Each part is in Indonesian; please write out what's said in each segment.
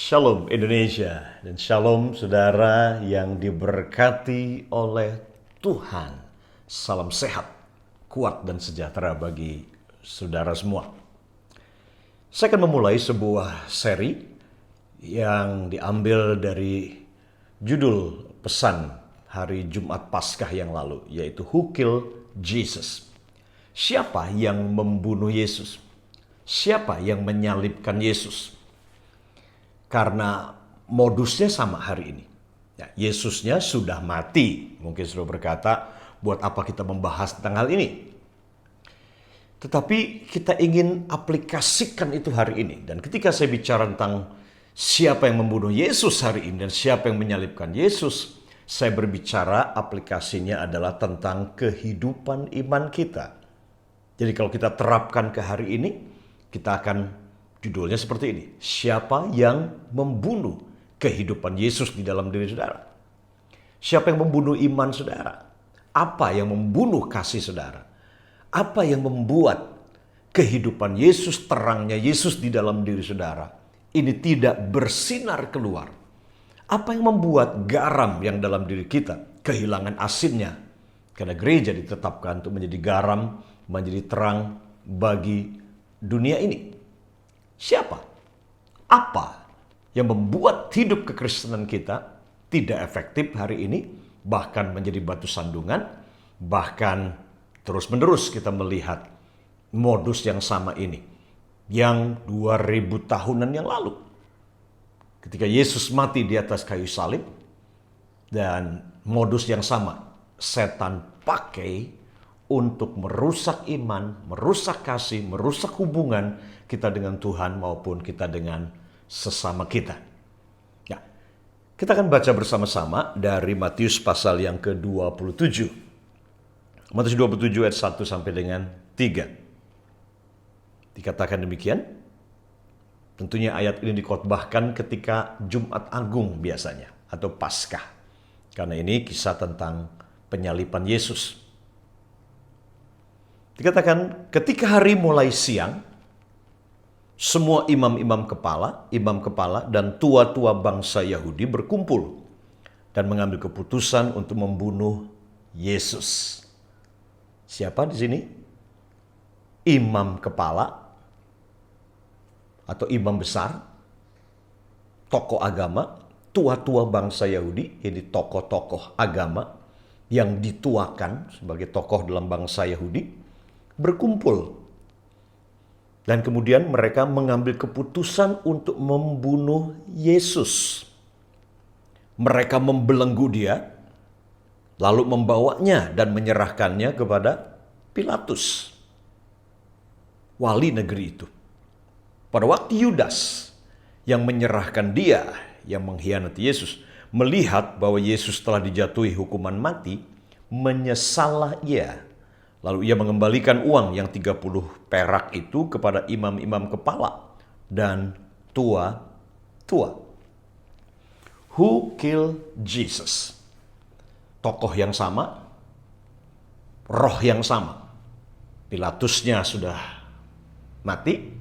Shalom Indonesia dan shalom saudara yang diberkati oleh Tuhan. Salam sehat, kuat dan sejahtera bagi saudara semua. Saya akan memulai sebuah seri yang diambil dari judul pesan hari Jumat Paskah yang lalu, yaitu Who Killed Jesus? Siapa yang membunuh Yesus? Siapa yang menyalibkan Yesus? Karena modusnya sama hari ini. Ya, Yesusnya sudah mati. Mungkin sudah berkata, buat apa kita membahas tentang hal ini? Tetapi kita ingin aplikasikan itu hari ini. Dan ketika saya bicara tentang siapa yang membunuh Yesus hari ini dan siapa yang menyalibkan Yesus, saya berbicara aplikasinya adalah tentang kehidupan iman kita. Jadi kalau kita terapkan ke hari ini, kita akan judulnya seperti ini. Siapa yang membunuh kehidupan Yesus di dalam diri saudara? Siapa yang membunuh iman saudara? Apa yang membunuh kasih saudara? Apa yang membuat kehidupan Yesus, terangnya Yesus di dalam diri saudara ini tidak bersinar keluar? Apa yang membuat garam yang dalam diri kita kehilangan asinnya? Karena gereja ditetapkan untuk menjadi garam, menjadi terang bagi dunia ini. Siapa? Apa yang membuat hidup kekristenan kita tidak efektif hari ini, bahkan menjadi batu sandungan, bahkan terus-menerus kita melihat modus yang sama ini, yang 2000 tahunan yang lalu. Ketika Yesus mati di atas kayu salib, dan modus yang sama setan pakai untuk merusak iman, merusak kasih, merusak hubungan kita dengan Tuhan maupun kita dengan sesama kita. Ya, kita akan baca bersama-sama dari Matius pasal yang ke-27. Matius 27 ayat 1 sampai dengan 3. Dikatakan demikian. Tentunya ayat ini dikhotbahkan ketika Jumat Agung biasanya atau Paskah. Karena ini kisah tentang penyaliban Yesus. Dikatakan ketika hari mulai siang, semua imam kepala dan tua-tua bangsa Yahudi berkumpul dan mengambil keputusan untuk membunuh Yesus. Siapa di sini? Imam kepala atau imam besar, tokoh agama, tua-tua bangsa Yahudi, jadi tokoh-tokoh agama yang dituakan sebagai tokoh dalam bangsa Yahudi, berkumpul. Dan kemudian mereka mengambil keputusan untuk membunuh Yesus. Mereka membelenggu dia, lalu membawanya dan menyerahkannya kepada Pilatus, wali negeri itu. Pada waktu Yudas yang menyerahkan dia, yang mengkhianati Yesus, melihat bahwa Yesus telah dijatuhi hukuman mati, menyesallah ia. Lalu ia mengembalikan uang yang 30 perak itu kepada imam-imam kepala dan tua-tua. Who killed Jesus? Tokoh yang sama, roh yang sama. Pilatusnya sudah mati.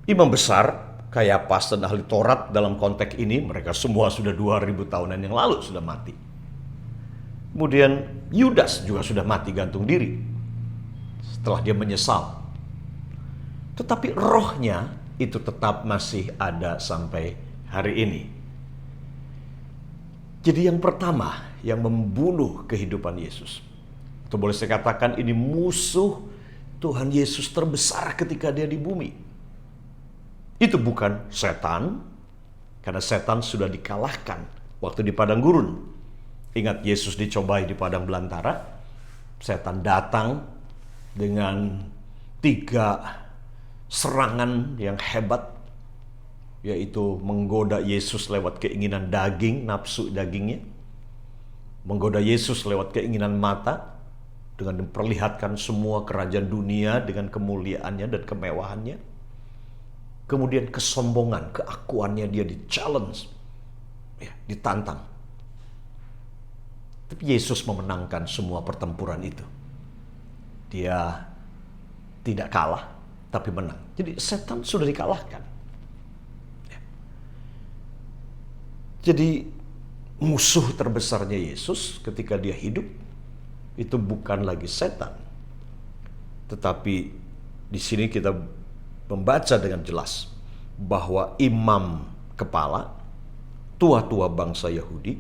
Imam besar, Kayapas dan ahli Taurat dalam konteks ini, mereka semua sudah 2000 tahunan yang lalu sudah mati. Kemudian Yudas juga sudah mati gantung diri setelah dia menyesal. Tetapi rohnya itu tetap masih ada sampai hari ini. Jadi yang pertama yang membunuh kehidupan Yesus, atau boleh saya katakan ini musuh Tuhan Yesus terbesar ketika dia di bumi. Itu bukan setan, karena setan sudah dikalahkan waktu di padang gurun. Ingat Yesus dicobai di padang belantara, setan datang dengan 3 serangan yang hebat, yaitu menggoda Yesus lewat keinginan daging, nafsu dagingnya, menggoda Yesus lewat keinginan mata, dengan memperlihatkan semua kerajaan dunia dengan kemuliaannya dan kemewahannya. Kemudian kesombongan, keakuannya dia di-challenge, ditantang. Tapi Yesus memenangkan semua pertempuran itu. Dia tidak kalah, tapi menang. Jadi setan sudah dikalahkan. Jadi musuh terbesarnya Yesus ketika dia hidup itu bukan lagi setan. Tetapi di sini kita membaca dengan jelas bahwa imam kepala, tua-tua bangsa Yahudi,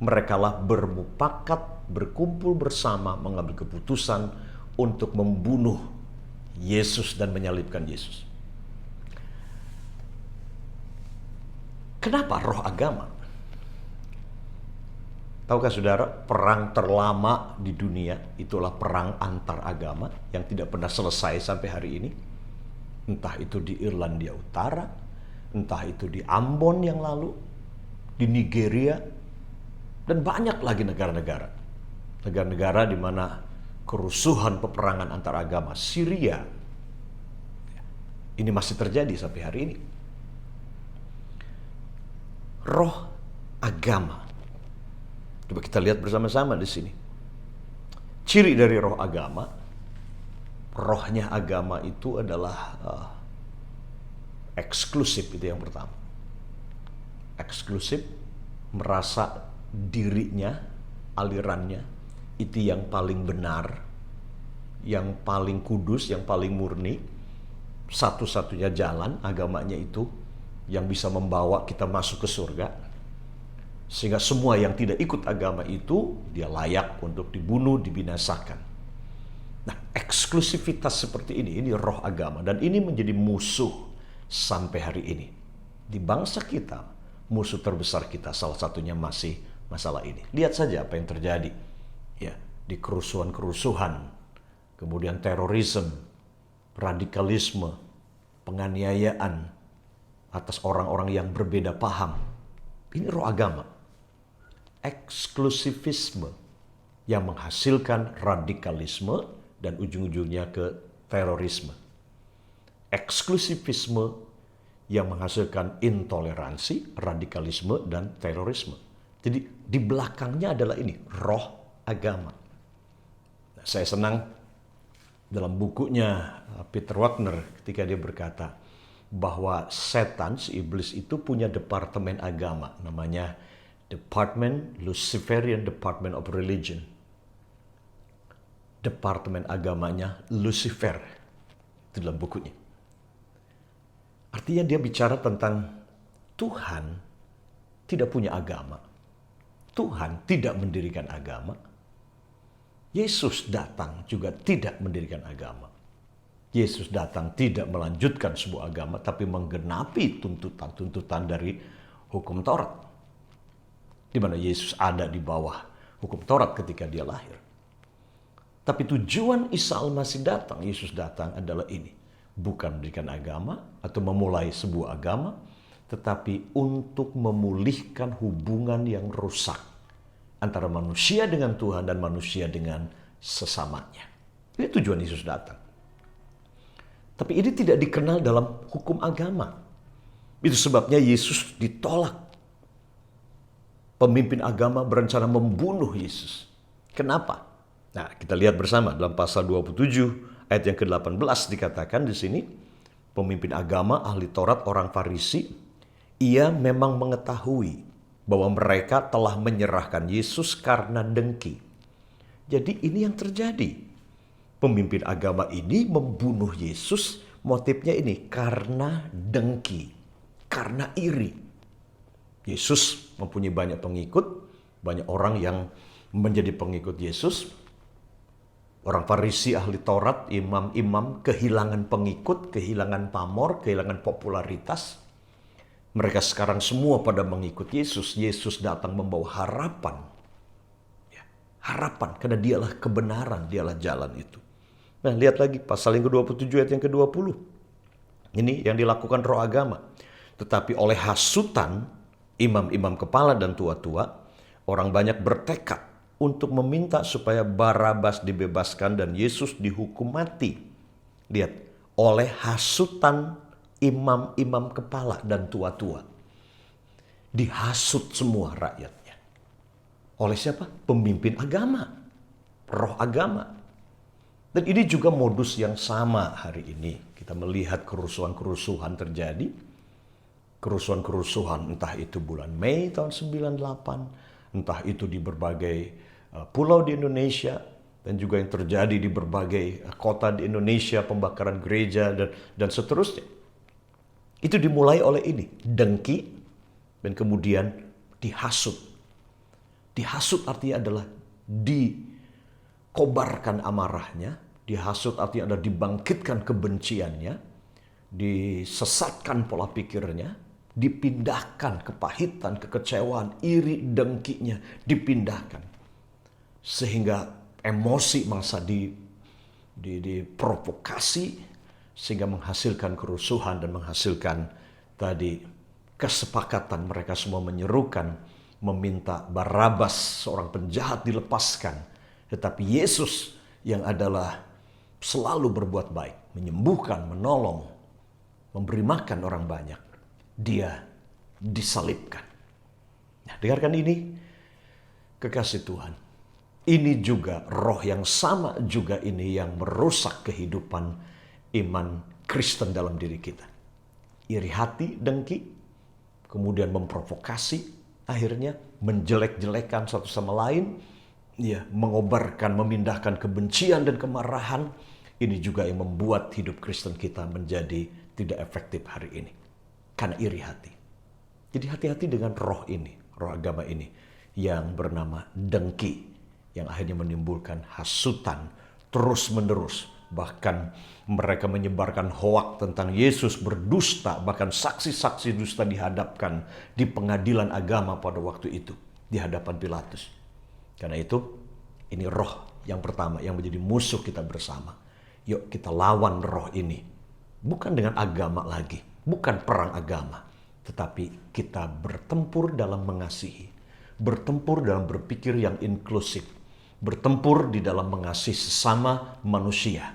merekalah bermufakat, berkumpul bersama mengambil keputusan untuk membunuh Yesus dan menyalibkan Yesus. Kenapa roh agama? Tahukah saudara, perang terlama di dunia itulah perang antar agama yang tidak pernah selesai sampai hari ini. Entah itu di Irlandia Utara, entah itu di Ambon yang lalu, di Nigeria, dan banyak lagi negara-negara. Negara-negara di mana kerusuhan peperangan antar agama, Syria, ini masih terjadi sampai hari ini. Roh agama. Coba kita lihat bersama-sama di sini. Ciri dari roh agama, rohnya agama itu adalah eksklusif, itu yang pertama. Eksklusif, merasa dirinya, alirannya, itu yang paling benar, yang paling kudus, yang paling murni. Satu-satunya jalan agamanya itu yang bisa membawa kita masuk ke surga. Sehingga semua yang tidak ikut agama itu, dia layak untuk dibunuh, dibinasakan. Nah, eksklusivitas seperti ini roh agama. Dan ini menjadi musuh sampai hari ini. Di bangsa kita, musuh terbesar kita salah satunya masih masalah ini. Lihat saja apa yang terjadi ya di kerusuhan-kerusuhan, kemudian terorisme, radikalisme, penganiayaan atas orang-orang yang berbeda paham. Ini roh agama. Eksklusivisme yang menghasilkan radikalisme dan ujung-ujungnya ke terorisme. Eksklusivisme yang menghasilkan intoleransi, radikalisme, dan terorisme. Jadi di belakangnya adalah ini, roh agama. Nah, saya senang dalam bukunya Peter Wagner ketika dia berkata bahwa setan, si iblis itu punya departemen agama, namanya Luciferian Department of Religion. Departemen agamanya Lucifer, itu dalam bukunya. Artinya dia bicara tentang Tuhan tidak punya agama. Tuhan tidak mendirikan agama. Yesus datang juga tidak mendirikan agama. Yesus datang tidak melanjutkan sebuah agama, tapi menggenapi tuntutan-tuntutan dari hukum Taurat. Di mana Yesus ada di bawah hukum Taurat ketika dia lahir. Tapi tujuan Isa Al-Masih datang, Yesus datang adalah ini. Bukan mendirikan agama atau memulai sebuah agama, tetapi untuk memulihkan hubungan yang rusak antara manusia dengan Tuhan dan manusia dengan sesamanya. Ini tujuan Yesus datang. Tapi ini tidak dikenal dalam hukum agama. Itu sebabnya Yesus ditolak. Pemimpin agama berencana membunuh Yesus. Kenapa? Nah, kita lihat bersama dalam pasal 27 ayat yang ke-18 dikatakan di sini, pemimpin agama, ahli Taurat, orang Farisi, ia memang mengetahui bahwa mereka telah menyerahkan Yesus karena dengki. Jadi ini yang terjadi. Pemimpin agama ini membunuh Yesus, motifnya ini karena dengki, karena iri. Yesus mempunyai banyak pengikut, banyak orang yang menjadi pengikut Yesus. Orang Farisi, ahli Taurat, imam-imam kehilangan pengikut, kehilangan pamor, kehilangan popularitas. Mereka sekarang semua pada mengikut Yesus. Yesus datang membawa harapan. Ya, harapan, karena dialah kebenaran, dialah jalan itu. Nah, lihat lagi pasal yang ke-27 ayat yang ke-20. Ini yang dilakukan roh agama. Tetapi oleh hasutan imam-imam kepala dan tua-tua, orang banyak bertekad untuk meminta supaya Barabas dibebaskan dan Yesus dihukum mati. Lihat, oleh hasutan imam-imam kepala dan tua-tua. Dihasut semua rakyatnya. Oleh siapa? Pemimpin agama. Roh agama. Dan ini juga modus yang sama hari ini. Kita melihat kerusuhan-kerusuhan terjadi. kerusuhan-kerusuhan, entah itu bulan Mei tahun 98, entah itu di berbagai pulau di Indonesia, dan juga yang terjadi di berbagai kota di Indonesia, pembakaran gereja, dan seterusnya. Itu dimulai oleh ini, dengki, dan kemudian dihasut. Dihasut artinya adalah dikobarkan amarahnya, dihasut artinya adalah dibangkitkan kebenciannya, disesatkan pola pikirnya, dipindahkan kepahitan, kekecewaan, iri, dengkinya, dipindahkan. Sehingga emosi masa diprovokasi, sehingga menghasilkan kerusuhan dan menghasilkan tadi kesepakatan mereka semua menyerukan, meminta Barabas, seorang penjahat, dilepaskan. Tetapi Yesus yang adalah selalu berbuat baik, menyembuhkan, menolong, memberi makan orang banyak, dia disalibkan. Nah, dengarkan ini, kekasih Tuhan. Ini juga roh yang sama juga ini yang merusak kehidupan iman Kristen dalam diri kita. Iri hati, dengki, kemudian memprovokasi, akhirnya menjelek-jelekan satu sama lain, ya, mengobarkan, memindahkan kebencian dan kemarahan. Ini juga yang membuat hidup Kristen kita menjadi tidak efektif hari ini. Karena iri hati. Jadi hati-hati dengan roh ini, roh agama ini, yang bernama dengki, yang akhirnya menimbulkan hasutan terus-menerus. Bahkan mereka menyebarkan hoak tentang Yesus, berdusta, bahkan saksi-saksi dusta dihadapkan di pengadilan agama pada waktu itu, di hadapan Pilatus. Karena itu, ini roh yang pertama yang menjadi musuh kita bersama. Yuk kita lawan roh ini. Bukan dengan agama lagi, bukan perang agama, tetapi kita bertempur dalam mengasihi, bertempur dalam berpikir yang inklusif, bertempur di dalam mengasihi sesama manusia.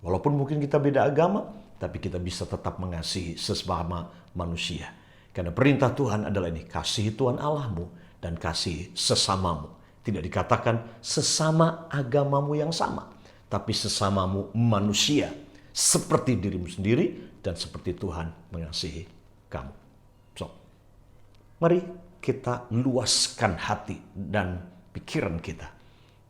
Walaupun mungkin kita beda agama, tapi kita bisa tetap mengasihi sesama manusia. Karena perintah Tuhan adalah ini, kasihi Tuhan Allahmu dan kasihi sesamamu. Tidak dikatakan sesama agamamu yang sama, tapi sesamamu manusia, seperti dirimu sendiri dan seperti Tuhan mengasihi kamu. So, mari kita luaskan hati dan pikiran kita.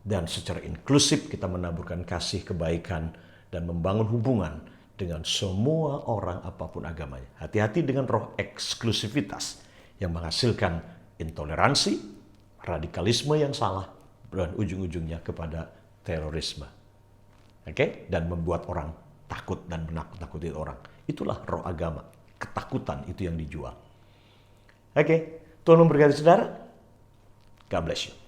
Dan secara inklusif kita menaburkan kasih, kebaikan, dan membangun hubungan dengan semua orang apapun agamanya. Hati-hati dengan roh eksklusivitas yang menghasilkan intoleransi, radikalisme yang salah, dan ujung-ujungnya kepada terorisme. Oke? Dan membuat orang takut dan menakut-nakuti orang. Itulah roh agama. Ketakutan itu yang dijual. Oke? Tuhan memberkati saudara. God bless you.